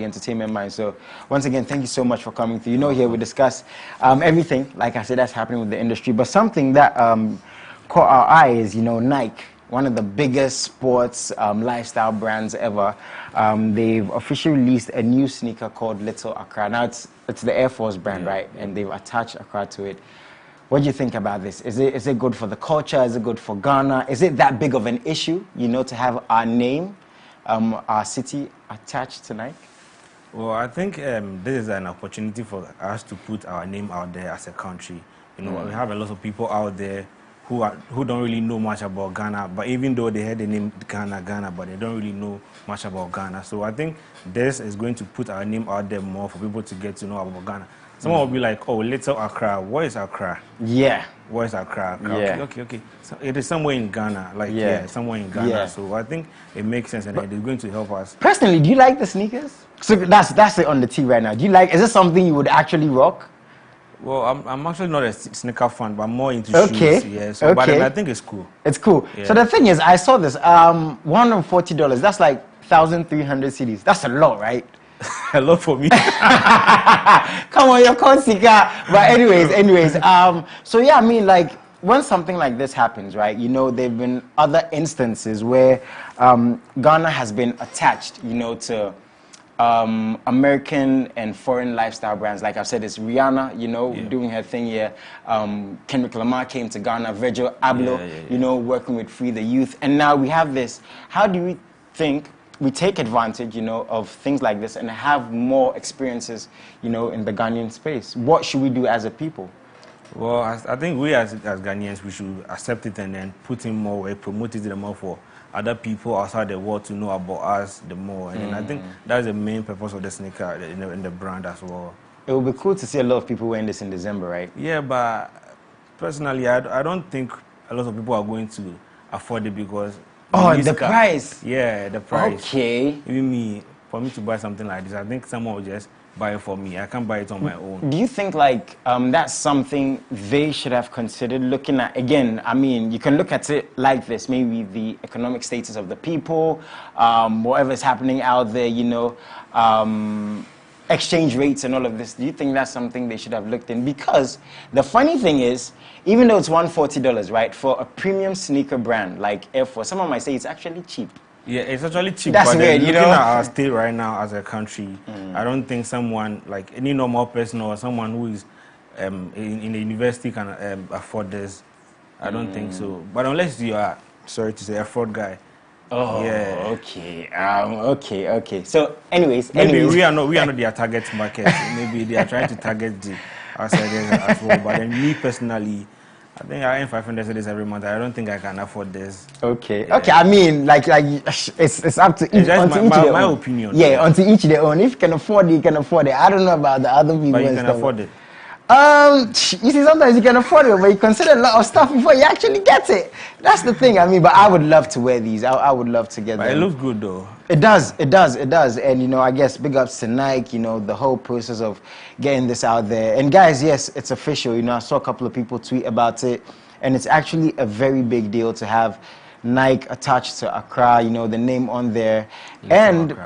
the entertainment mind. So once again, thank you so much for coming through. You know, here we discuss everything, like I said, that's happening with the industry. But something that caught our eye is, you know, Nike, one of the biggest sports lifestyle brands ever. They've officially released a new sneaker called Little Accra. Now it's the Air Force brand, right? And they've attached Accra to it. What do you think about this? Is it good for the culture? Is it good for Ghana? Is it that big of an issue, you know, to have our name, our city attached to Nike? Well, I think this is an opportunity for us to put our name out there as a country. You know, we have a lot of people out there who don't really know much about Ghana, but even though they heard the name Ghana, but they don't really know much about Ghana. So I think this is going to put our name out there more for people to get to know about Ghana. Someone will be like, oh, Little Accra. What is Accra? Yeah. What is Accra? Yeah. Okay. So it is somewhere in Ghana. Like, somewhere in Ghana. Yeah. So I think it makes sense and it is going to help us. Personally, do you like the sneakers? So that's it on the tee right now. Do you like, is this something you would actually rock? Well, I'm actually not a sneaker fan, but I'm more into shoes. Yeah, so, but I think it's cool. It's cool. Yeah. So the thing is, I saw this, $140, that's like 1,300 cedis. That's a lot, right? A lot for me. Come on, you're Consika. But anyways, so yeah, I mean, like, when something like this happens, right, you know, there have been other instances where Ghana has been attached, you know, to American and foreign lifestyle brands. Like I've said, it's Rihanna, you know, doing her thing here. Kendrick Lamar came to Ghana, Virgil Abloh, you know, working with Free the Youth. And now we have this. How do we think we take advantage, you know, of things like this and have more experiences, you know, in the Ghanaian space? What should we do as a people? Well, I think we as Ghanaians, we should accept it and then put in more way, promote it more for other people outside the world to know about us the more. And I think that's the main purpose of the sneaker in the brand as well. It would be cool to see a lot of people wearing this in December, right? Yeah, but personally, I don't think a lot of people are going to afford it because... Oh, the price? Yeah, the price. Okay. Even me, for me to buy something like this, I think someone will just buy it for me. I can't buy it on my own. Do you think, like, that's something they should have considered looking at? Again, I mean, you can look at it like this, maybe the economic status of the people, whatever's happening out there, you know, exchange rates and all of this. Do you think that's something they should have looked in? Because the funny thing is, even though it's $140, right, for a premium sneaker brand like Air Force, someone might say it's actually cheap. Yeah, it's actually cheap. That's but weird, you know? Looking at our state right now as a country, I don't think someone, like any normal person or someone who is in the university can afford this. I don't think so. But unless you are, sorry to say, a fraud guy. Oh, yeah. Okay. Okay. So, anyways, maybe we are not their target market. Maybe they are trying to target the outsiders as well. But then me personally, I think I earn 500 cedis every month. I don't think I can afford this. Okay. Yeah. Okay. I mean, like it's up to each. My opinion. Yeah, unto each their own. If you can afford it, you can afford it. I don't know about the other people. But you can afford it. You see, sometimes you can afford it, but you consider a lot of stuff before you actually get it. That's the thing. I mean, but I would love to wear these. I would love to get them. But it looks good, though. It does. And, you know, I guess big ups to Nike, you know, the whole process of getting this out there. And, guys, yes, it's official. You know, I saw a couple of people tweet about it, and it's actually a very big deal to have Nike attached to Accra, you know, the name on there. And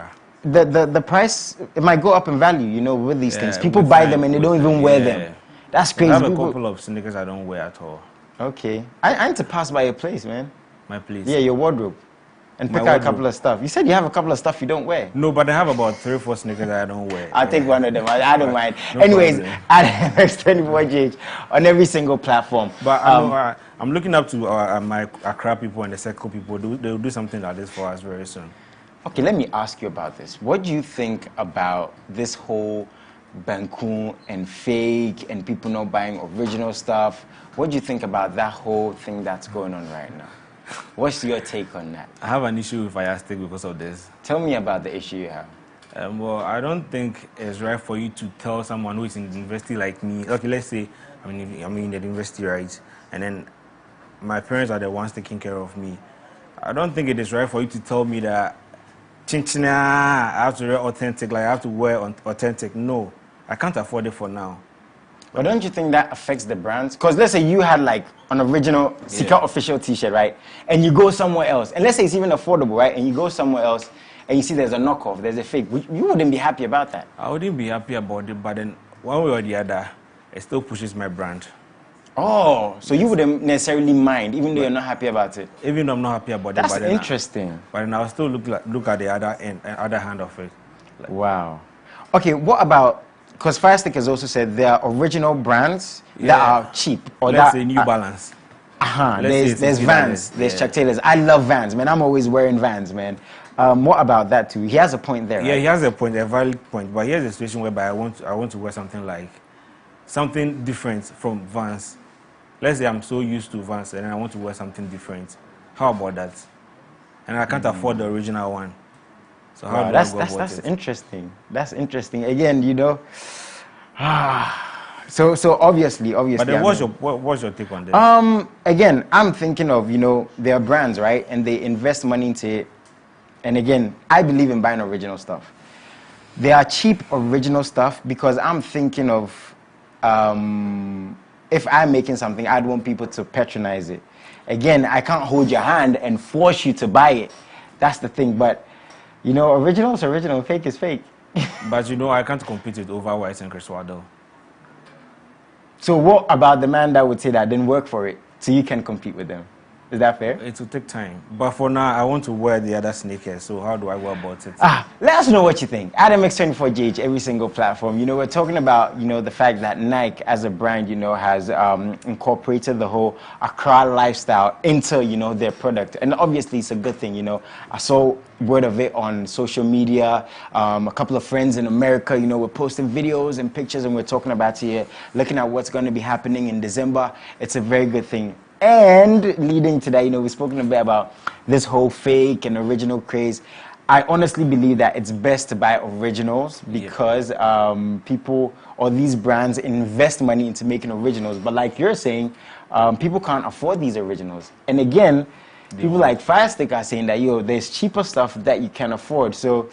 the price, it might go up in value, you know, with these things. People buy them and they don't even wear them. That's crazy. I have a couple of sneakers I don't wear at all. Okay. I need to pass by your place, man. My place? Yeah, your wardrobe. And pick out a couple of stuff. You said you have a couple of stuff you don't wear. No, but I have about 3 or 4 sneakers that I don't wear. I'll take one of them. I don't mind. No Anyways, add MX24GH on every single platform. But I'm looking up to my Accra people and the Circle people. They'll do something like this for us very soon. Okay, let me ask you about this. What do you think about this whole Banku and fake and people not buying original stuff? What do you think about that whole thing that's going on right now? What's your take on that? I have an issue with Firestick because of this. Tell me about the issue you have. Well, I don't think it's right for you to tell someone who is in the university like me. Okay, let's say I'm in the university, right? And then my parents are the ones taking care of me. I don't think it is right for you to tell me that chinchina, I have to wear authentic, like I have to wear authentic. No, I can't afford it for now. But don't you think that affects the brands? Because let's say you had like an original Sika official t-shirt, right? And you go somewhere else. And let's say it's even affordable, right? And you go somewhere else and you see there's a knockoff, there's a fake, you wouldn't be happy about that. I wouldn't be happy about it, but then one way or the other, it still pushes my brand. Oh, so you wouldn't necessarily mind, even though you're not happy about it? Even though I'm not happy about That's it. That's interesting. But then I'll still look at the other hand of it. Like, wow. Okay, what about, because Fire Stick has also said there are original brands that are cheap. Or let's say New Balance. There's Vans, there's Chuck Taylors. I love Vans, man. I'm always wearing Vans, man. What about that too? He has a point there, Yeah, right? he has a point, a valid point. But here's a situation whereby I want to wear something different from Vans. Let's say I'm so used to Vans and I want to wear something different. How about that? And I can't afford the original one. So how do I go about it? That's interesting. That's interesting. Again, you know. So obviously. But then what's your take on this? Again, I'm thinking of, you know, there are brands, right, and they invest money into it. And again, I believe in buying original stuff. There are cheap original stuff because I'm thinking of, if I'm making something, I'd want people to patronize it. Again, I can't hold your hand and force you to buy it. That's the thing. But, you know, original is original, fake is fake. But, you know, I can't compete with Overwhite and Chris Waddle. So what about the man that would say that didn't work for it, so you can compete with them? Is that fair? It will take time. But for now, I want to wear the other sneakers, so how do I go about it? Let us know what you think. Adam X24GH, every single platform. You know, we're talking about, you know, the fact that Nike as a brand, you know, has incorporated the whole Accra lifestyle into, you know, their product. And obviously it's a good thing, you know. I saw word of it on social media. A couple of friends in America, you know, were posting videos and pictures, and we're talking about here, looking at what's going to be happening in December. It's a very good thing. And leading to that, you know, we've spoken a bit about this whole fake and original craze. I honestly believe that it's best to buy originals because people or these brands invest money into making originals. But like you're saying, people can't afford these originals. And again, people like Fire Stick are saying that, yo, there's cheaper stuff that you can afford. So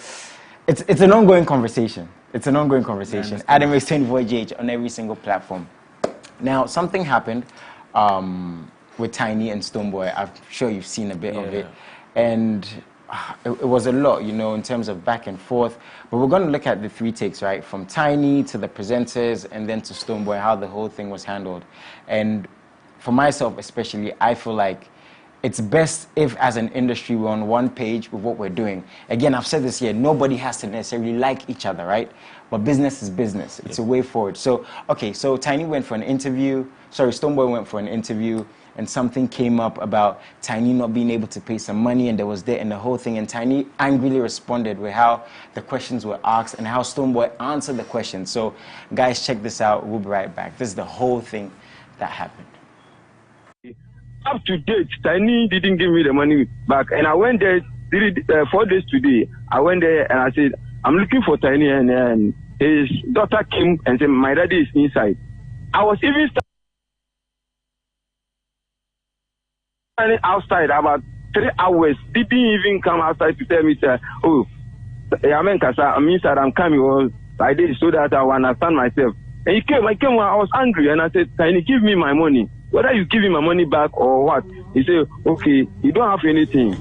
it's an ongoing conversation. It's an ongoing conversation. Adam X24GH on every single platform. Now, something happened with Tiny and Stonebwoy. I'm sure you've seen a bit of it. And it was a lot, you know, in terms of back and forth. But we're going to look at the three takes, right? From Tiny to the presenters and then to Stonebwoy, how the whole thing was handled. And for myself especially, I feel like it's best if as an industry we're on one page with what we're doing. Again, I've said this here, nobody has to necessarily like each other, right? But business is business. It's a way forward. So, okay, so Tiny went for an interview. Sorry, Stonebwoy went for an interview, and something came up about Tiny not being able to pay some money, and there was there and the whole thing. And Tiny angrily responded with how the questions were asked and how Stonebwoy answered the questions. So, guys, check this out. We'll be right back. This is the whole thing that happened. Up to date, Tiny didn't give me the money back, and I went there 4 days today. I went there and I said, I'm looking for Tiny, and his daughter came and said, my daddy is inside. I was even standing outside about 3 hours. Didn't even come outside to tell me, sir, oh, I'm inside, I'm coming. Well, I did so that I will understand myself. And he came, I was angry, and I said, Tiny, give me my money. Whether you give me my money back or what. He said, okay, you don't have anything.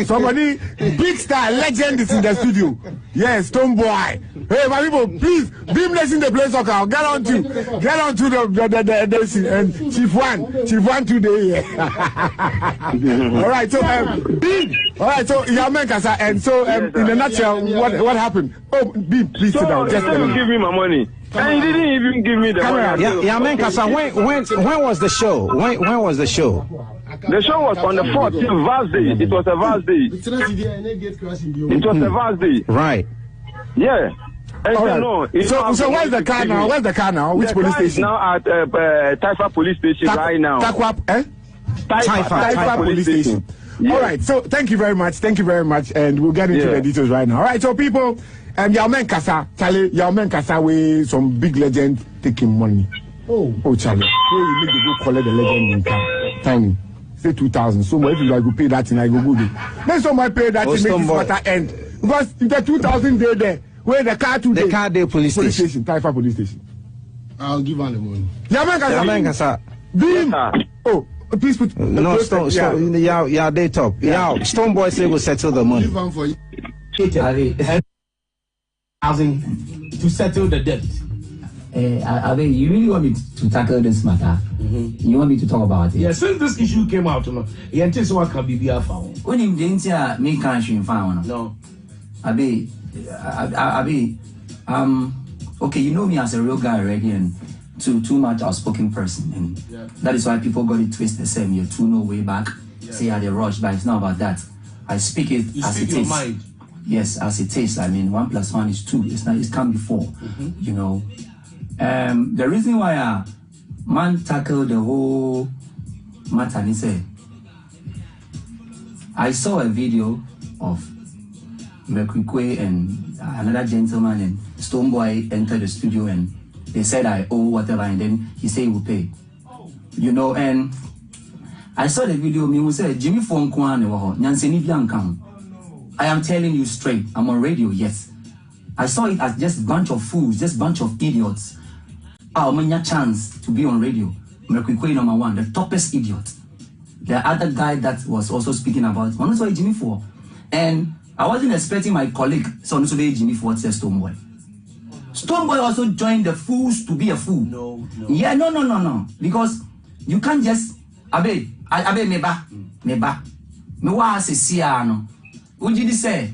Somebody, big star, legend is in the studio. Yes, Stonebwoy. Hey, my people, please, Beamless in the place of our. Get on to the and Chief One today. All right, so Beam. All right, so Yamen Kasa, and so in a nutshell, what happened? Oh, Beam, please sit down. Just give me my money. And he didn't even give me the money. Yamen Kasa, when was the show? When was the show? The show was on the 4th, Vast Day. It was a Vast Day. It was a Vast Day. Right. Yeah. And all right. No, so where's the car now? Where's the car now? Which police station? Now at Taifa Police Station right now. Taifa Police Station. Yeah. All right. So thank you very much. Thank you very much. And we'll get into the details right now. All right. So people, Yamen Kasa, Charlie, Yamen Kasa, we some big legend taking money. Oh, Charlie, where you need to go collect the legend in car. Tiny. Say 2,000. So if you like to pay that and I go good. Then somebody pay that to make this matter end. Because if the 2,000 day there, where the car to the car day police station. Taifa Police Station. I'll give her the money. Yamen Kasa. Beam. Yes, Oh, please put. No, Stone, yeah, they top. Yeah, Stone Boy say will settle the money. To settle the debt. You really want me to tackle this matter? You want me to talk about it? Yeah, since this issue came out, you know, what can be found. When you didn't me can't find no. Abe, okay, you know me as a real guy already, and too much outspoken person, and that is why people got it twisted. Same, you're too no way back. Say I the rush, but it's not about that. I speak it you as speak it your is. Mind. Yes, as it is. I mean, 1 + 1 is 2. It's not. It can't be 4. You know. The reason why man tackled the whole matter, he said, I saw a video of Mekwikwe and another gentleman and Stoneboy entered the studio and they said I owe whatever, and then he said he will pay. You know, and I saw the video, me who said Jimmy Fonkwan Nyanseni Bianca. I am telling you straight, I'm on radio, yes. I saw it as just a bunch of fools, just a bunch of idiots. Our chance to be on radio. Mekwikwe number 1, the toughest idiot. The other guy that was also speaking about one was Jimmy Four. And I wasn't expecting my colleague, so to be Jimmy Ford says Stoneboy. Stoneboy also joined the fools to be a fool. No. Yeah, no. Because you can't just Abe meba. Me wa se siano. Ujidi say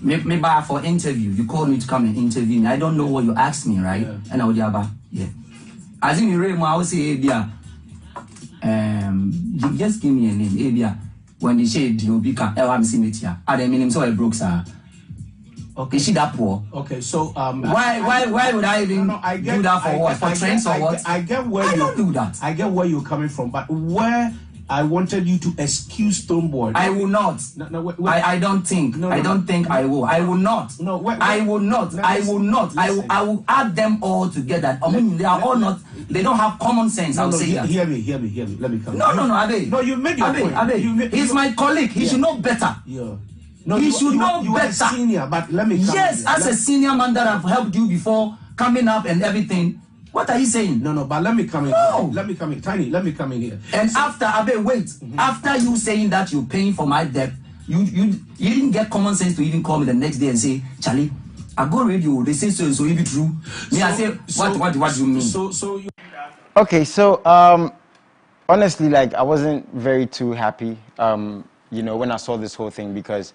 meba for interview. You called me to come and interview me. I don't know what you asked me, right? Yeah. And I would yeah. As in Ray, I would say Abia. Just give me a name, Abia. When they say Diobika, Elhamsimitia, I don't mean him so I broke, sir. Okay, is she that poor? Okay, so why would I even do that for what? For trends or what? I get where I don't do that. I get where you're coming from, but where I wanted you to excuse Stoneboy. I will not. No, wait. I don't think. I don't think I will. I will not. No, wait. I will not. No, I will not. Listen. I will add them all together. I mean, they are all not. They don't have common sense. I'll say that. Hear me. Let me come. No, Abe. No, you made your point. Abe. He's my colleague. He should know better. Yeah. No, he should know you better. Are senior, but let me come. Yes, as a senior man that I've helped you before, coming up and everything. What are you saying? No, but let me come in. No. Let me come in. Tiny, let me come in here. And so, after, Abe, wait. After you saying that you're paying for my debt, you didn't get common sense to even call me the next day and say, Charlie, I go radio. They say so it be true. Me, I say, what do you mean? So you... Okay, so honestly, like I wasn't very too happy, you know, when I saw this whole thing because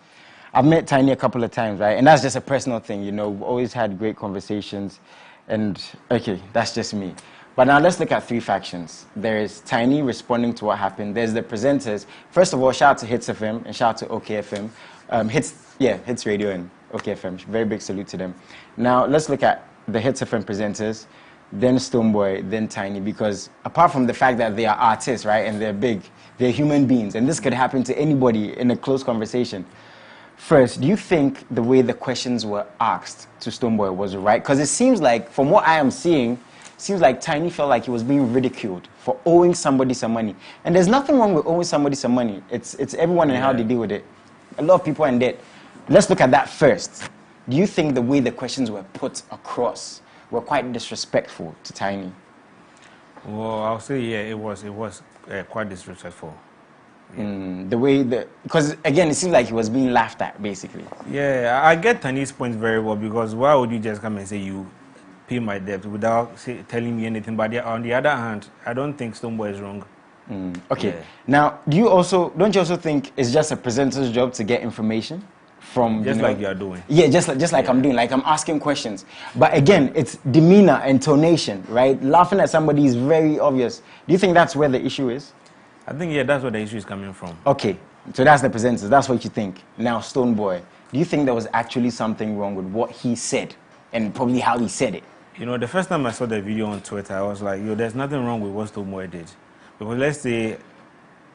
I've met Tiny a couple of times, right? And that's just a personal thing, you know. We've always had great conversations, and okay, that's just me. But now let's look at 3 factions. There is Tiny responding to what happened. There's the presenters. First of all, shout out to Hits FM and shout out to OKFM. Hits Radio and OKFM. Very big salute to them. Now let's look at the Hits FM presenters, then Stoneboy, then Tiny, because apart from the fact that they are artists, right, and they're big, they're human beings, and this could happen to anybody in a close conversation. First, do you think the way the questions were asked to Stoneboy was right? Because it seems like, from what I am seeing, it seems like Tiny felt like he was being ridiculed for owing somebody some money. And there's nothing wrong with owing somebody some money. It's everyone and how they deal with it. A lot of people are in debt. Let's look at that first. Do you think the way the questions were put across were quite disrespectful to Tiny? Well, I'll say, yeah, it was quite disrespectful. The way because again, it seems like he was being laughed at, basically. Yeah, I get Tany's point very well, because why would you just come and say you pay my debt without telling me anything? But on the other hand, I don't think Stoneboy is wrong. Okay. Yeah. Now, don't you also think it's just a presenter's job to get information from like you are doing? Yeah, just like I'm doing. Like I'm asking questions. But again, it's demeanor, intonation, right? Laughing at somebody is very obvious. Do you think that's where the issue is? I think, yeah, that's where the issue is coming from. Okay, so that's the presenters. That's what you think. Now, Stoneboy, do you think there was actually something wrong with what he said and probably how he said it? You know, the first time I saw the video on Twitter, I was like, yo, there's nothing wrong with what Stoneboy did. Because let's say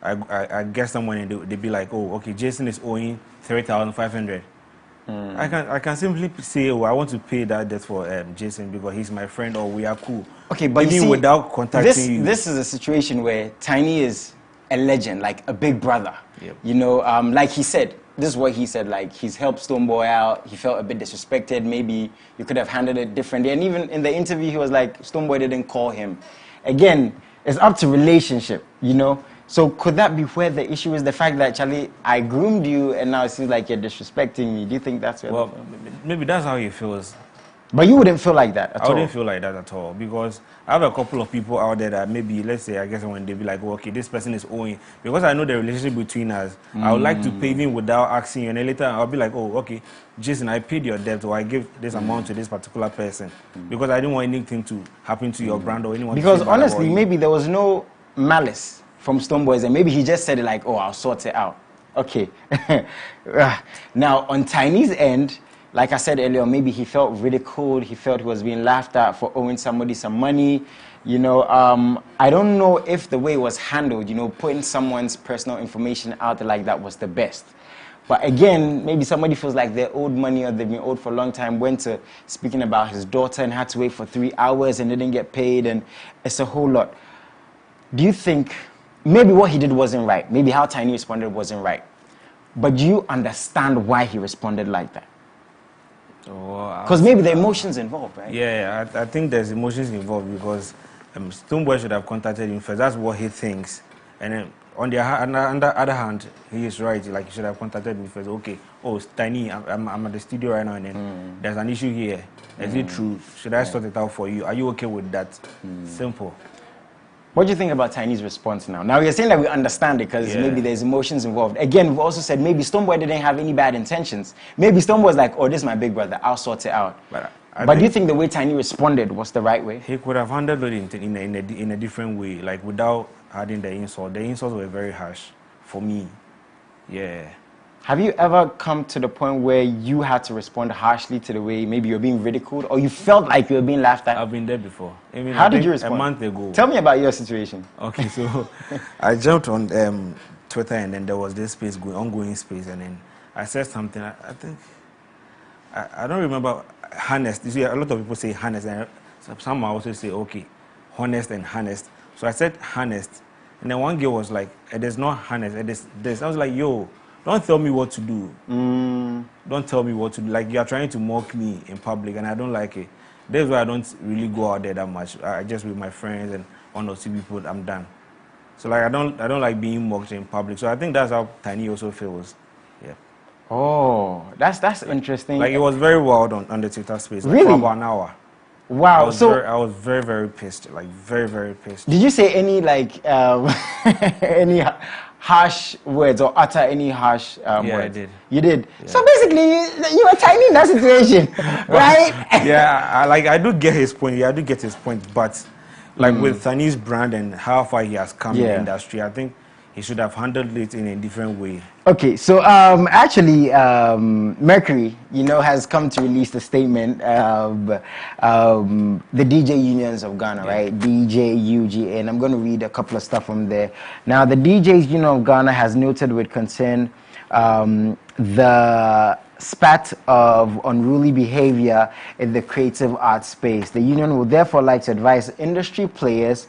I get someone and they'd be like, oh, okay, Jason is owing 3,500. I can simply say, oh, I want to pay that debt for Jason because he's my friend or we are cool. Okay, but even you see, without contacting you. This is a situation where Tiny is a legend, like a big brother. Yep. You know, like he said, this is what he said, like he's helped Stoneboy out, he felt a bit disrespected, maybe you could have handled it differently. And even in the interview, he was like, Stoneboy didn't call him. Again, it's up to relationship, you know. So could that be where the issue is? The fact that, Charlie, I groomed you and now it seems like you're disrespecting me. Do you think that's where? Well, maybe that's how he feels. But you wouldn't feel like that at all? I wouldn't feel like that at all, because I have a couple of people out there that maybe, let's say, I guess when they be like, oh, okay, this person is owing, because I know the relationship between us, I would like to pay even without asking you, and then later I'll be like, oh, okay, Jason, I paid your debt, or I give this amount to this particular person, because I didn't want anything to happen to your brand or anyone. Because honestly, maybe there was no malice from Stoneboys, and maybe he just said it like, oh, I'll sort it out. Okay. Now, on Tiny's end, like I said earlier, maybe he felt ridiculed. He felt he was being laughed at for owing somebody some money. You know, I don't know if the way it was handled, you know, putting someone's personal information out there like that was the best. But again, maybe somebody feels like they're owed money or they've been owed for a long time, went to speaking about his daughter and had to wait for 3 hours and didn't get paid, and it's a whole lot. Do you think maybe what he did wasn't right? Maybe how Tiny responded wasn't right. But do you understand why he responded like that? Because maybe the emotions involved, right? Yeah, I think there's emotions involved, because Stoneboy should have contacted him first. That's what he thinks. And then on the other hand, he is right. Like, he should have contacted me first. Okay, oh, Tiny, I'm at the studio right now, and then there's an issue here. Is it true? Should I sort it out for you? Are you okay with that? Simple. What do you think about Tiny's response now? Now, you're saying that we understand it because maybe there's emotions involved. Again, we've also said maybe Stoneboy didn't have any bad intentions. Maybe Stoneboy was like, oh, this is my big brother, I'll sort it out. But do you think the way Tiny responded was the right way? He could have handled it in a different way, like without adding the insult. The insults were very harsh for me. Yeah. Have you ever come to the point where you had to respond harshly to the way maybe you're being ridiculed, or you felt like you were being laughed at? I've been there before. How did you respond? A month ago. Tell me about your situation. Okay, so I jumped on Twitter, and then there was this space, ongoing space, and then I said something. I think, I don't remember, honest. You see, a lot of people say honest, and some also say, okay, honest and honest. So I said honest, and then one girl was like, it is not honest, it is this. I was like, yo, don't tell me what to do. Don't tell me what to do. Like, you are trying to mock me in public, and I don't like it. That's why I don't really go out there that much. I just with my friends and one or two people, I'm done. So like, I don't like being mocked in public. So I think that's how Tiny also feels. Yeah. Oh, that's interesting. Like, it was very wild on the Twitter space. Like, really? For about an hour. Wow. I was very, very pissed. Like, very, very pissed. Did you say any like any harsh words or utter any harsh words? Yeah, I did. You did? Yeah. So basically, you were Tiny in that situation, right? Yeah, I do get his point. Yeah, I do get his point. But like with Tiny's brand and how far he has come in the industry, I think he should have handled it in a different way. Okay, so actually, Mercury, you know, has come to release a statement of the DJ unions of Ghana, right? DJ, UGA, and I'm going to read a couple of stuff from there. Now, the DJs Union of Ghana has noted with concern the spat of unruly behavior in the creative arts space. The union would therefore like to advise industry players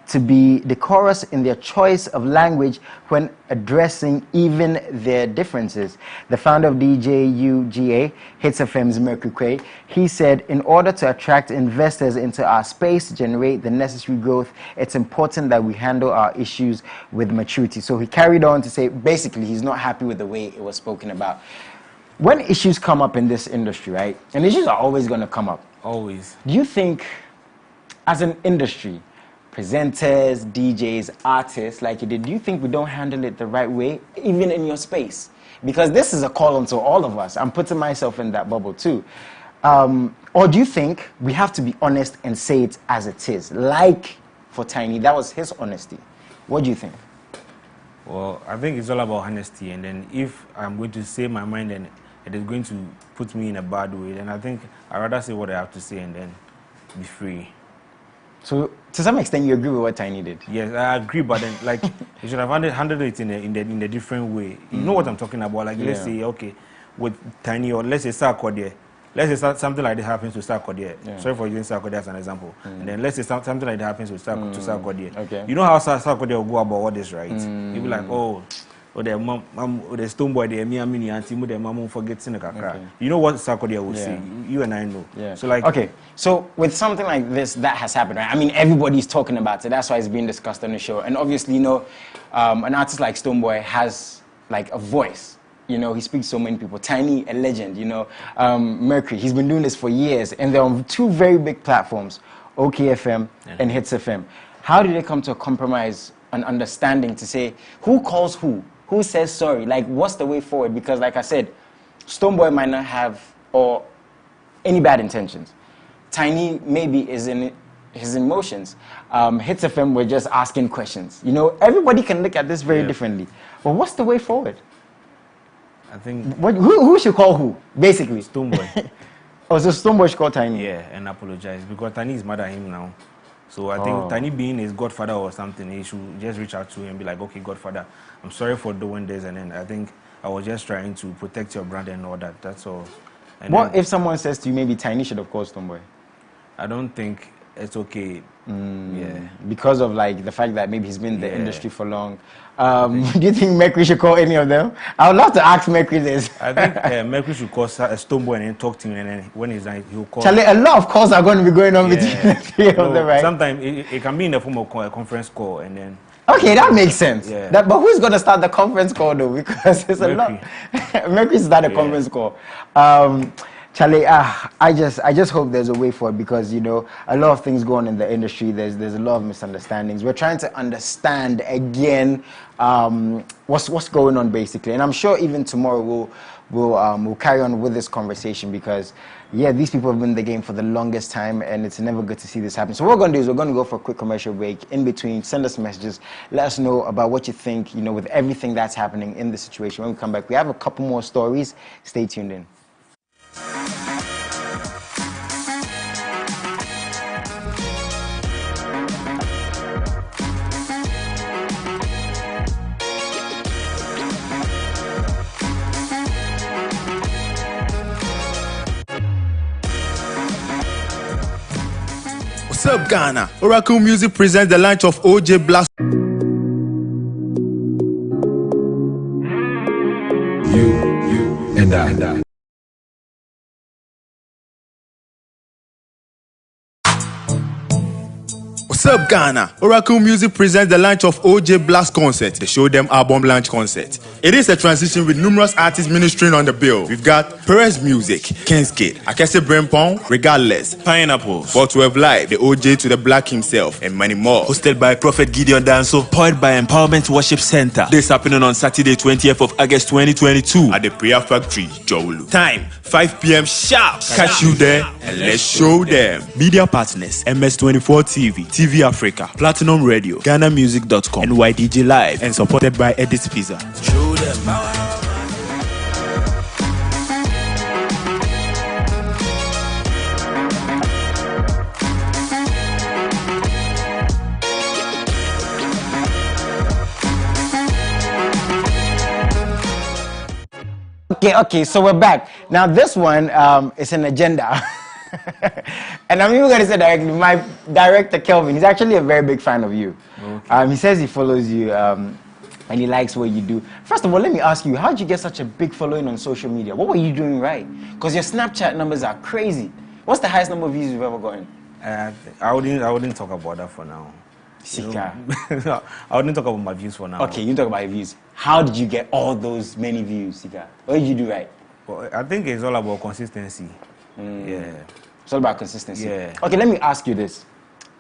to be decorous in their choice of language when addressing even their differences. The founder of DJUGA, Hits FM's Mercury, he said, in order to attract investors into our space, generate the necessary growth, it's important that we handle our issues with maturity. So he carried on to say, basically, he's not happy with the way it was spoken about. When issues come up in this industry, right, and issues are always going to come up. Always. Do you think, as an industry, presenters, DJs, artists like you did, do you think we don't handle it the right way, even in your space? Because this is a call on to all of us. I'm putting myself in that bubble too. Or do you think we have to be honest and say it as it is? Like for Tiny, that was his honesty. What do you think? Well, I think it's all about honesty. And then if I'm going to say my mind and it is going to put me in a bad way, then I think I'd rather say what I have to say and then be free. So, to some extent, you agree with what Tiny did? Yes, I agree, but then, like, you should have handled it in a different way. You know what I'm talking about? Like, let's say, okay, with Tiny, or let's say Sarkodie. Let's say something like this happens to Sarkodie. Sorry for using Sarkodie as an example. And then let's say something like that happens to Sarkodie. Okay. You know how Sarkodie will go about all this, right? You'll be like, oh, or the mom, or the stone boy, the me and auntie, the mom forgets in the kakra. You know what Sarkodia will say. You and I know. Yeah. So like, okay. So with something like this that has happened, right? I mean, everybody's talking about it. That's why it's being discussed on the show. And obviously, you know, an artist like Stonebwoy has like a voice. You know, he speaks to so many people. Tiny, a legend, you know. Mercury, he's been doing this for years. And they're on two very big platforms, OKFM and Hits FM. How did they come to a compromise, an understanding to say, who calls who? Who says sorry? Like, what's the way forward? Because like I said, Stonebwoy might not have or any bad intentions. Tiny maybe is in his emotions. Hits FM were just asking questions. You know, everybody can look at this very differently. But what's the way forward? I think who should call who, basically? Stonebwoy. Oh, so Stonebwoy should call Tiny? Yeah, and apologize because Tiny is mad at him now. So I think Tiny being his godfather or something, he should just reach out to him and be like, okay, godfather, I'm sorry for doing this. And then I think I was just trying to protect your brand and all that. That's all. And what if someone says to you, maybe Tiny should have called Stonebwoy? I don't think it's okay. Yeah. Because of like the fact that maybe he's been in the industry for long. Do you think Mercury should call any of them? I would love to ask Mercury this. I think Mercury should call Stonebwoy and then talk to him, and then when he's done, he'll call. Charlie, a lot of calls are going to be going on between the three of them, right? Sometimes it can be in the form of a conference call, and then. Okay, that makes sense. Yeah. But who's going to start the conference call though? Because it's a lot. Mercury start the conference call. Charlie, I just hope there's a way forward because, you know, a lot of things go on in the industry. There's a lot of misunderstandings. We're trying to understand again what's going on basically. And I'm sure even tomorrow we'll carry on with this conversation because, yeah, these people have been in the game for the longest time and it's never good to see this happen. So what we're going to do is we're going to go for a quick commercial break. In between, send us messages. Let us know about what you think, you know, with everything that's happening in the situation. When we come back, we have a couple more stories. Stay tuned in. What's up, Ghana? Oracle Music presents the launch of OJ Blast. You and I. What's up, Ghana? Oracle Music presents the launch of OJ Blast Concert, the Show Them album launch concert. It is a transition with numerous artists ministering on the bill. We've got Perez Music, Ken's Kid, Akese Brempong, Regardless, Pineapple, 412 Live, the OJ to the Black himself, and many more. Hosted by Prophet Gideon Danso, powered by Empowerment Worship Center. This happening on Saturday, 20th of August 2022 at the Prayer Factory, Jowulu. Time, 5 p.m. sharp. Catch you there and let's show them. Media partners, MS24 TV, TV Africa, Platinum Radio, GhanaMusic.com, and YDJ Live, and supported by Edith Pizza. Show them. Okay, so we're back. Now this one is an agenda. And I'm even going to say directly, my director, Kelvin, he's actually a very big fan of you. Okay. He says he follows you and he likes what you do. First of all, let me ask you, how did you get such a big following on social media? What were you doing right? Because your Snapchat numbers are crazy. What's the highest number of views you've ever gotten? I wouldn't talk about that for now. Sika. I wouldn't talk about my views for now. Okay, you talk about your views. How did you get all those many views, Sika? What did you do right? Well, I think it's all about consistency. Yeah. It's all about consistency. Yeah. Okay, let me ask you this.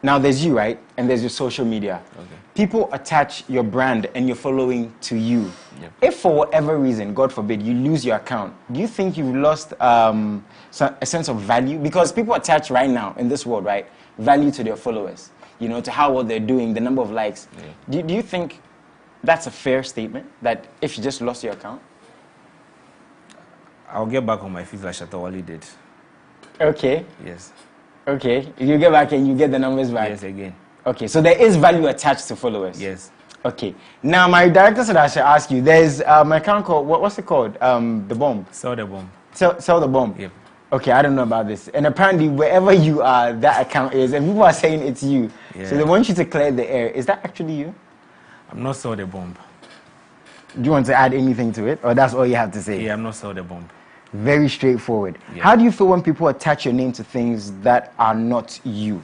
Now, there's you, right? And there's your social media. Okay. People attach your brand and your following to you. Yep. If for whatever reason, God forbid, you lose your account, do you think you've lost a sense of value? Because people attach right now in this world, right, value to their followers. You know, to how well they're doing, the number of likes. Yeah. Do you think that's a fair statement? That if you just lost your account? I'll get back on my feet like Shatawali did. Okay. Yes. Okay. You get back and you get the numbers back? Yes, again. Okay, so there is value attached to followers? Yes. Okay. Now, my director said I should ask you, there's an account called, what's it called? The Bomb. Sell the Bomb. Sell the Bomb? Yep. Okay, I don't know about this. And apparently, wherever you are, that account is, and people are saying it's you. Yeah. So they want you to clear the air. Is that actually you? I'm not Sell the Bomb. Do you want to add anything to it, or that's all you have to say? Yeah, I'm not sell the bomb. Very straightforward. Yeah. How do you feel when people attach your name to things that are not you?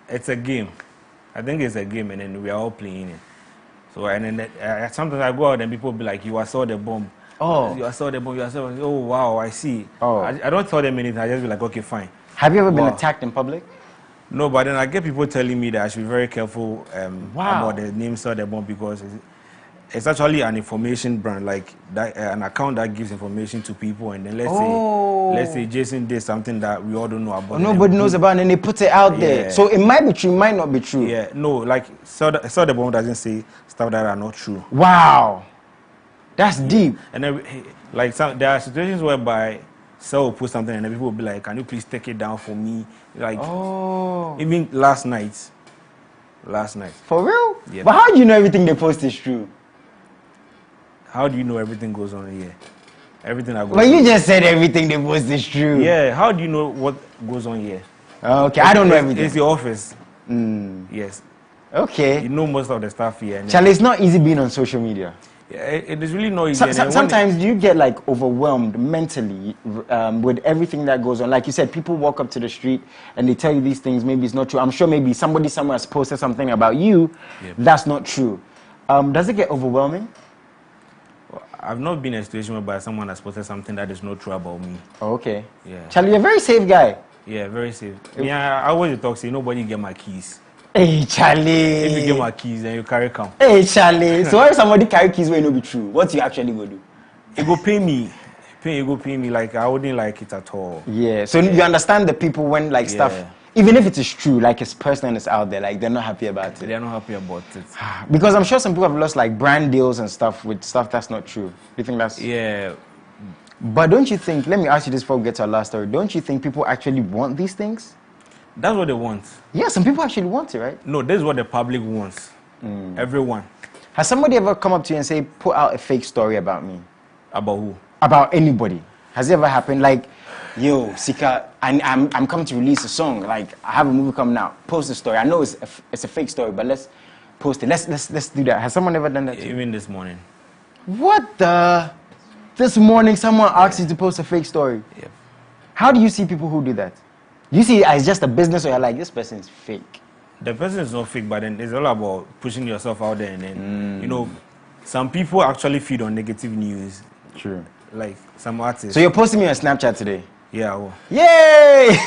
It's a game. I think it's a game, and then we are all playing it. So, and then sometimes I go out and people be like, "You are saw the bomb." Oh. You are saw the bomb. You are saw. Oh wow, I see. Oh. I don't tell them anything. I just be like, okay, fine. Have you ever been attacked in public? No, but then I get people telling me that I should be very careful Wow. about the name saw the bomb because it's actually an information brand, like that, an account that gives information to people, and then let's say Jason did something that we all don't know about. Nobody knows about it, and they put it out there. So it might be true, it might not be true. Yeah, no, like saw the bomb doesn't say stuff that are not true. Wow, that's deep. And then like there are situations whereby Sel will put something and then people will be like, "Can you please take it down for me?" Like, even last night. For real? Yeah. But how do you know everything they post is true? How do you know everything goes on here? Everything that goes But on. you just said everything they post is true. Yeah, how do you know what goes on here? Okay, I don't know everything. It's your office. Yes. Okay. You know most of the stuff here. Charlie, it's not easy being on social media. Yeah, it is really not easy. Sometimes do you get like overwhelmed mentally with everything that goes on? Like you said, people walk up to the street and they tell you these things. Maybe it's not true. I'm sure maybe somebody somewhere has posted something about you that's not true. Does it get overwhelming? I've not been in a situation whereby someone has posted something that is not true about me. Oh, okay. Yeah. Charlie, you're a very safe guy. Yeah, very safe. Yeah, I always talk, say nobody get my keys. Hey, Charlie. If you get my keys, then you carry come. Hey, Charlie. So if somebody carry keys where it no be true, what you actually go do? You go pay me. You go pay me. Like, I wouldn't like it at all. Yeah. So you understand the people when like stuff, even if it is true, like it's personal and it's out there, like they're not happy about it. They're not happy about it. Because I'm sure some people have lost like brand deals and stuff with stuff that's not true. Do you think that's... Yeah. But don't you think, let me ask you this before we get to our last story, don't you think people actually want these things? That's what they want. Yeah, some people actually want it, right? No, this is what the public wants. Everyone. Has somebody ever come up to you and say, put out a fake story about me? About who? About anybody. Has it ever happened? Like, yo, Sika, I'm coming to release a song. Like, I have a movie coming out. Post the story. I know it's a fake story, but let's post it. Let's do that. Has someone ever done that to you? Even this morning. What the? This morning, someone asked you to post a fake story. Yep. How do you see people who do that? You see it as just a business, or you're like, this person is fake? The person is not fake, but then it's all about pushing yourself out there. And then, you know, some people actually feed on negative news. True. Like some artists. So you're posting me on Snapchat today? Yeah, I will. Yay!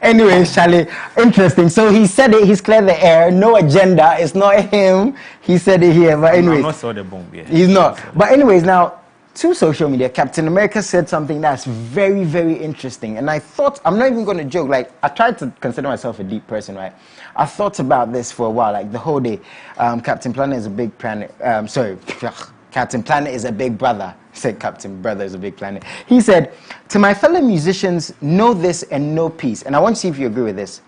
Anyways, Charlie, interesting. So he said it, he's cleared the air, no agenda, it's not him. He said it here, but anyways. I'm not saw the bomb, yeah. He's not. But anyways, now, to social media, Captain America said something that's very, very interesting. And I thought, I'm not even going to joke, like, I tried to consider myself a deep person, right? I thought about this for a while, like the whole day. Captain Planet is a big planet. Captain Planet is a big brother. He said Captain Brother is a big planet. He said, to my fellow musicians, know this and know peace. And I want to see if you agree with this.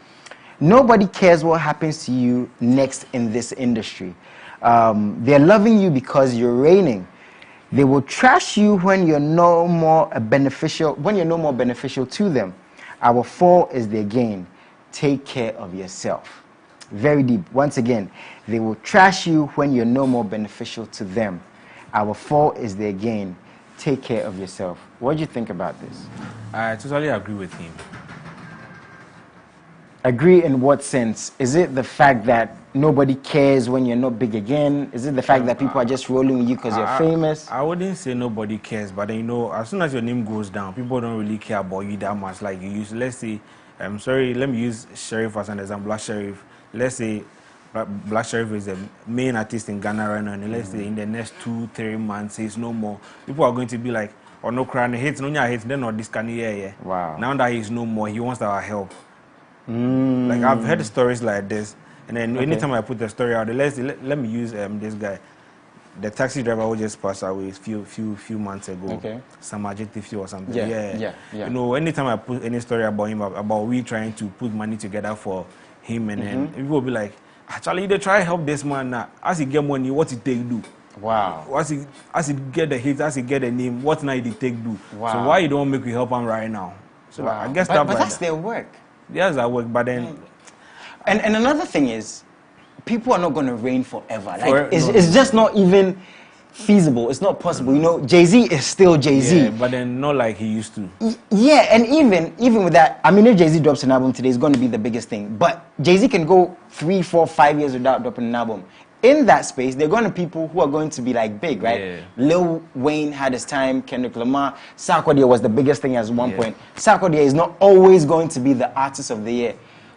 Nobody cares what happens to you next in this industry. They're loving you because you're reigning. They will trash you when you're no more beneficial to them. Our fall is their gain. Take care of yourself. Very deep. Once again, they will trash you when you're no more beneficial to them. Our fall is their gain. Take care of yourself. What do you think about this? I totally agree with him. Agree in what sense? Is it the fact that nobody cares when you're not big again? Is it the fact that people are just rolling with you because you're famous? I wouldn't say nobody cares, but then, you know, as soon as your name goes down, people don't really care about you that much. Like you used, let's say, I'm sorry, let me use Sheriff as an example. Black Sheriff. Let's say Black Sheriff is the main artist in Ghana right now, and let's say in the next 2-3 months he's no more. People are going to be like, oh no, crying hits, no hits, then not this kind of yeah. Wow. Now that he's no more, he wants our help. Like I've heard stories like this, and then anytime I put the story out, let me use this guy, the taxi driver who just passed away a few months ago. Okay. Some adjective or something. Yeah. You know, anytime I put any story about him, about we trying to put money together for him, and then people will be like, actually, they try to help this man now. As he get money, what he take do? Wow. As he get the hits, as he get the name, what now he take do? Wow. So why you don't make we help him right now? So wow. I guess but that's their work. Yes, I work, but then... And another thing is, people are not going to reign forever. Like, it's just not even feasible. It's not possible. You know, Jay-Z is still Jay-Z. Yeah, but then not like he used to. Yeah, and even with that, I mean, if Jay-Z drops an album today, it's going to be the biggest thing. But Jay-Z can go 3, 4, 5 years without dropping an album. In that space, there are going to be people who are going to be like big, right? Yeah. Lil Wayne had his time, Kendrick Lamar, Sarkodie was the biggest thing at one point. Sarkodie is not always going to be the artist of the year.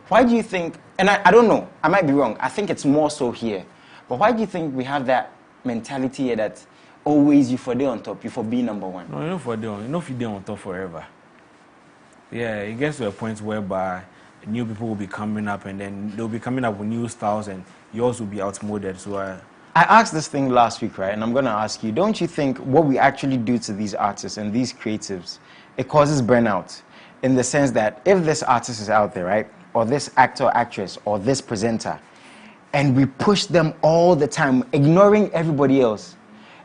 Why do you think, and I don't know, I might be wrong, I think it's more so here, but why do you think we have that mentality here that always you for there on top, you for being number one? No, you know for there, you know if you there on top forever. Yeah, it gets to a point whereby new people will be coming up and then they'll be coming up with new styles and yours will be outmoded. So I asked this thing last week, right? And I'm going to ask you, don't you think what we actually do to these artists and these creatives, it causes burnout in the sense that if this artist is out there, right, or this actor, actress, or this presenter, and we push them all the time, ignoring everybody else,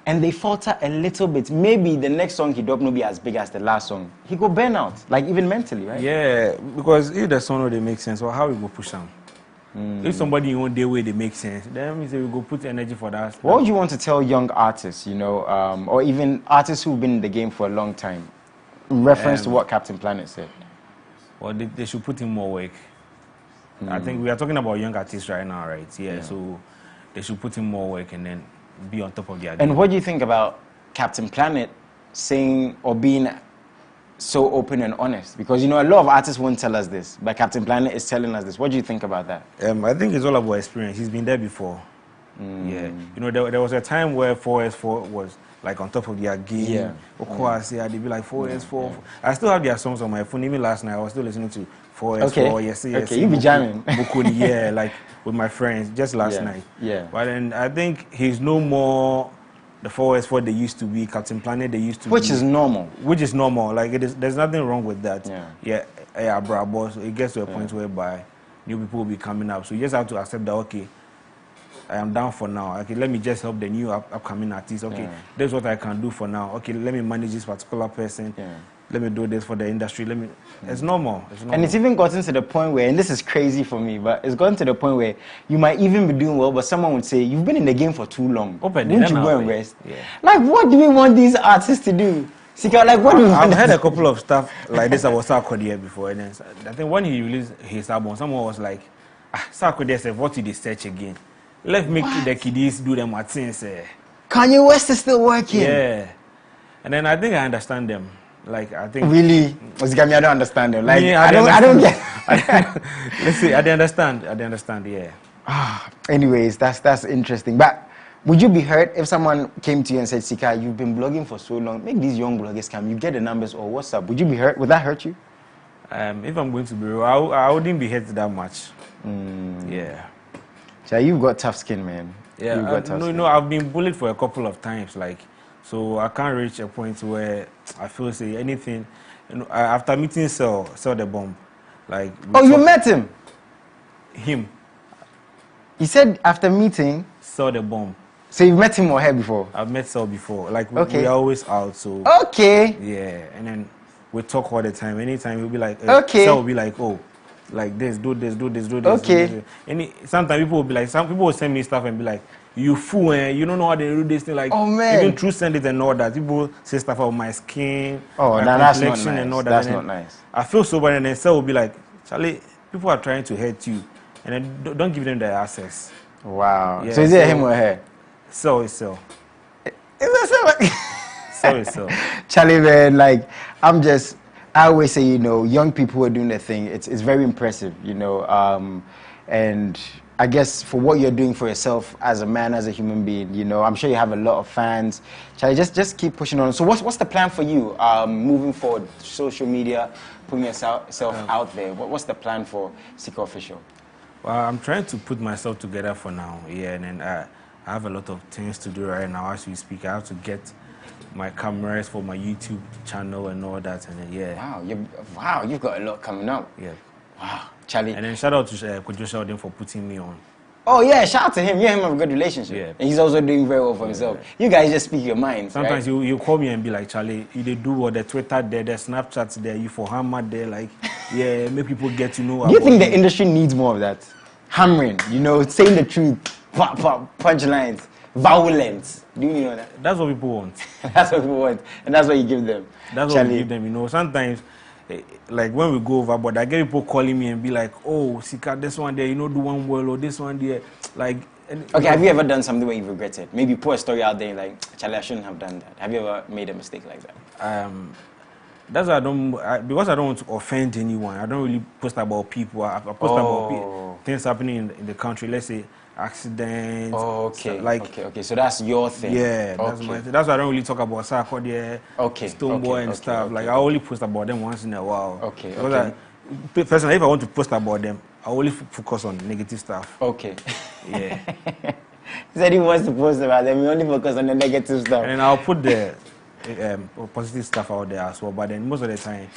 and they falter a little bit, maybe the next song he dropped will be as big as the last song. He go burn out, like even mentally, right? Yeah, because if the song they make sense, or how we go push them? If somebody in one day way they make sense, then we say we go put energy for that. What would you want to tell young artists, you know, or even artists who've been in the game for a long time, in reference to what Captain Planet said? Well, they should put in more work. I think we are talking about young artists right now, right? Yeah, so they should put in more work and then be on top of their game. And what do you think about Captain Planet saying or being so open and honest? Because, you know, a lot of artists won't tell us this, but Captain Planet is telling us this. What do you think about that? I think it's all about experience. He's been there before. Yeah. You know, there was a time where 4S4 was like on top of their game. Yeah. Of course, they'd be like 4S4. I still have their songs on my phone. Even last night, I was still listening to 4S4. Yes. Okay, you be jamming. Bukuni, yeah, like with my friends just last night. Yeah. But then I think he's no more the 4S4 they used to be, Captain Planet they used to be. Which is normal. Which is normal. Like, there's nothing wrong with that. Yeah, bro, boss. It gets to a point whereby new people will be coming up. So you just have to accept that, okay, I am down for now. Okay, let me just help the new upcoming artists. Okay, that's what I can do for now. Okay, let me manage this particular person. Let me do this for the industry. It's normal. It's normal. And it's even gotten to the point where, and this is crazy for me, but it's gotten to the point where you might even be doing well, but someone would say, you've been in the game for too long. Wouldn't you go and rest? Yeah. Like, what do we want these artists to do? Like, what do we want? I've heard a couple of stuff like this. I was Sarkodie before, and then I think when he released his album, someone was like, Sarkodie said, what did they search again? Let's make the kiddies do them at things. Kanye West is still working. Yeah. And then I think I understand them. Like, I think... Really? I don't understand them. Like, I don't get... Let's see, I understand, yeah. Anyways, that's interesting. But would you be hurt if someone came to you and said, Sika, you've been blogging for so long, make these young bloggers come, you get the numbers, or what's up? Would you be hurt? Would that hurt you? If I'm going to be real, I wouldn't be hurt that much. Yeah. You've got tough skin, man. Yeah, no, I've been bullied for a couple of times, like, so I can't reach a point where I feel say anything. You know, after meeting Sell the bomb, like. You met him? Him. He said after meeting. Sell the bomb. So you've met him or her before? I've met Sell before. Like we are always out, so. Okay. Yeah, and then we talk all the time. Anytime we'll be like, okay. Sell will be like, oh. Like this, do this. Okay. Sometimes people will be like, some people will send me stuff and be like, you fool, you don't know how they do this thing. Like, oh man. Even through send it and all that. People say stuff about my skin, my that's not nice. And all that. That's and not nice. I feel so bad, and then Sel will be like, Charlie, people are trying to hurt you, and then don't give them the access. Wow. Yeah, so is it him or her? Sel is Sel. Is that Sel is Sel. Charlie, man, like, I always say, you know, young people who are doing their thing, it's very impressive, you know, and I guess for what you're doing for yourself as a man, as a human being, you know, I'm sure you have a lot of fans. Charlie, just keep pushing on. So what's the plan for you moving forward? Social media, putting yourself out there. What's the plan for Sika Official? Well, I'm trying to put myself together for now, and then I have a lot of things to do right now as we speak. I have to get my cameras for my YouTube channel and all that, and then, Wow, you've got a lot coming up. Yeah. Wow, Charlie. And then shout out to Kojo Sheldon for putting me on. Oh yeah, shout out to him. Yeah, him have a good relationship. Yeah. And he's also doing very well for himself. You guys just speak your minds. Sometimes right? you call me and be like, Charlie, you they do what the Twitter there, the Snapchats there, you for Hammer there, like, make people get to know. Do you think the industry needs more of that? hammering, you know, saying the truth, punchlines, violence. Do you know that? That's what people want. That's what people want, and that's what you give them. That's what we give them, you know. Sometimes, like when we go overboard, I get people calling me and be like, "Oh, Sika, this one there, you know, do one well, or this one there." Like, okay, have you ever done something where you've regretted? Maybe put a story out there like, Charlie, I shouldn't have done that. Have you ever made a mistake like that? That's why because I don't want to offend anyone. I don't really post about people. I post about things happening in the country. Let's say accidents. Oh, okay. Okay. So that's your thing. Yeah, that's my thing. That's why I don't really talk about Sarkodie, Stoneboy and stuff. Like I only post about them once in a while. Okay. Personally, if I want to post about them, I only focus on negative stuff. Okay. Yeah. He said he wants to post about them. We only focus on the negative stuff. And then I'll put the positive stuff out there as well. But then most of the time,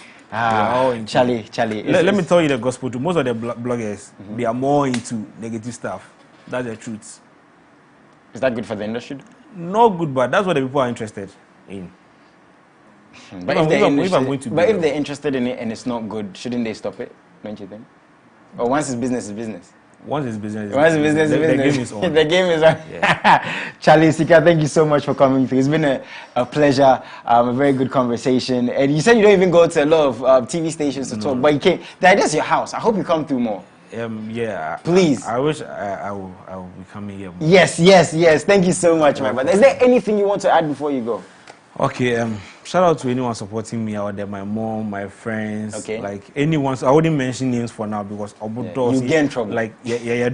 Charlie. Let me tell you the gospel too. Most of the bloggers, they are more into negative stuff. That's the truth. Is that good for the industry? No good, but that's what the people are interested in. But if they're interested in it and it's not good, shouldn't they stop it? Don't you think? Or once it's business, it's business. Once it's business, the game is on. The game is on. Yeah. Charlie, Sika, thank you so much for coming through. It's been a pleasure, a very good conversation. And you said you don't even go to a lot of TV stations to talk, but you came. That's your house. I hope you come through more. Yeah. Please. I wish I will be coming here more. Yes. Thank you so much, my brother. Is there anything you want to add before you go? Okay, shout out to anyone supporting me out there, my mom, my friends, okay. Like anyone. So I wouldn't mention names for now because you get in trouble. Like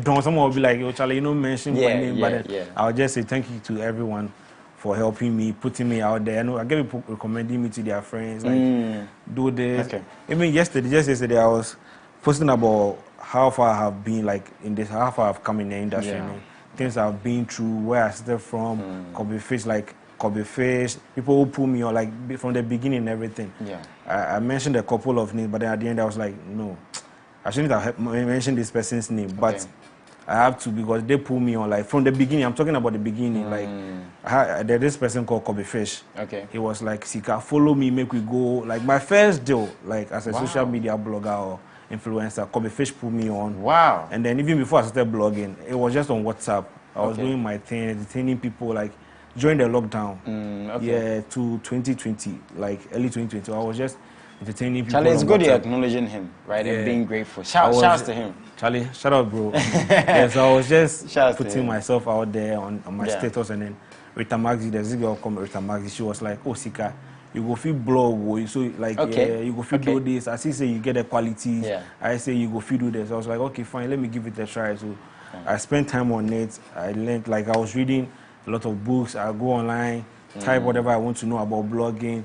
don't. Someone will be like, "Oh, Charlie, you don't mention my name," but I'll just say thank you to everyone for helping me, putting me out there. I know I get people recommending me to their friends, like do this. Okay. Even just yesterday, I was posting about how far I have been, like in this, how far I've come in the industry, you know, things I've been through, where I started from, Kobe Fish, people who pull me on, like from the beginning and everything. Yeah. I mentioned a couple of names, but then at the end I was like, no, I shouldn't have mentioned this person's name, but I have to because they pull me on, like from the beginning. I'm talking about the beginning. Like there's this person called Kobe Fish. Okay. He was like, Sika, follow me, make we go. Like my first deal, like as a social media blogger or influencer, Kobe Fish pulled me on. Wow. And then even before I started blogging, it was just on WhatsApp. I was doing my thing, entertaining people, like during the lockdown. To 2020, like early 2020. I was just entertaining people. Charlie, it's good you're acknowledging him, right? And being grateful. Shouts to him. Charlie, shout out, bro. So I was just putting myself out there on my status, and then Rita Magzi, there's this girl called Rita Magzi, she was like, "Oh, Sika, you go feel blog, so like you go feel do this." I see say you get the qualities. I say you go feel do this. I was like, okay, fine, let me give it a try. So I spent time on it. I learned, like I was reading a lot of books. I go online, type whatever I want to know about blogging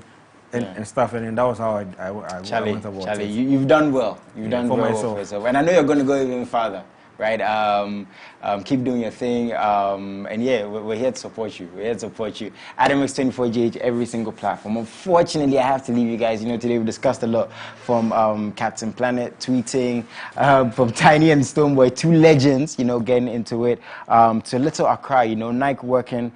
and stuff, and then that was how I went about it. Charlie, you've done well. You've done very well for yourself, and I know you're going to go even farther. Right, keep doing your thing, and we're here to support you. We're here to support you. AdamX24GH every single platform. Unfortunately, I have to leave you guys. You know, today we discussed a lot from Captain Planet tweeting, from Tiny and Stoneboy, two legends. You know, getting into it. To Little Accra, you know, Nike working.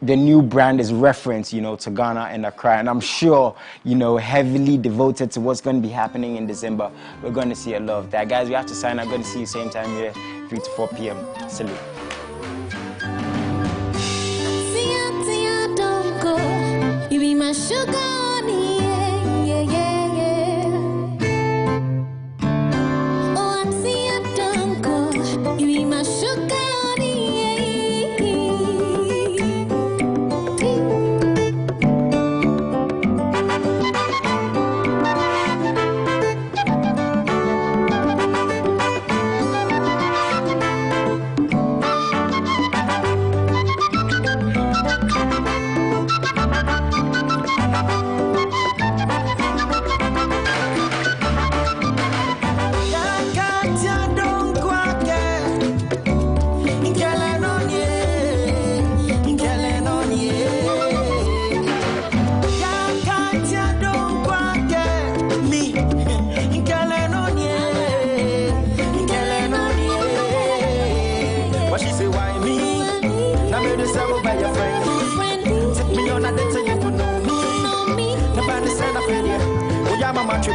The new brand is reference, you know, to Ghana and Accra, and I'm sure, you know, heavily devoted to what's going to be happening in December. We're going to see a lot of that. Guys, we have to sign up. Going to see you same time here, 3 to 4 p.m. Salute. Don't go. You be my sugar, Oh, don't go. You be my sugar.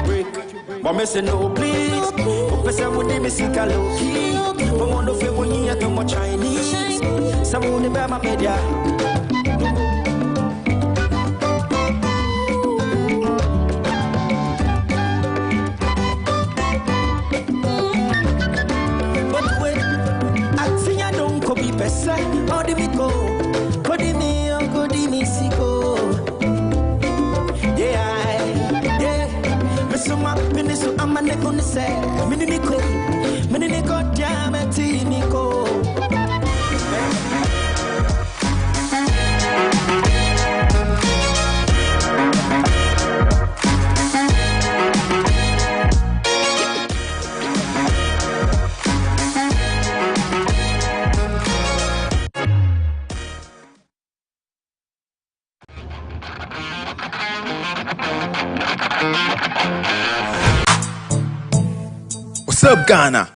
Break. But me say no please. Professor would name me sick a low key. But one of you when you do more Chinese. Someone in my media. But wait, I think I don't go be better. How do me go? Kodi me, kodi me siko. Suma minisu amane kunise mininiko diameti niko What's up, Ghana?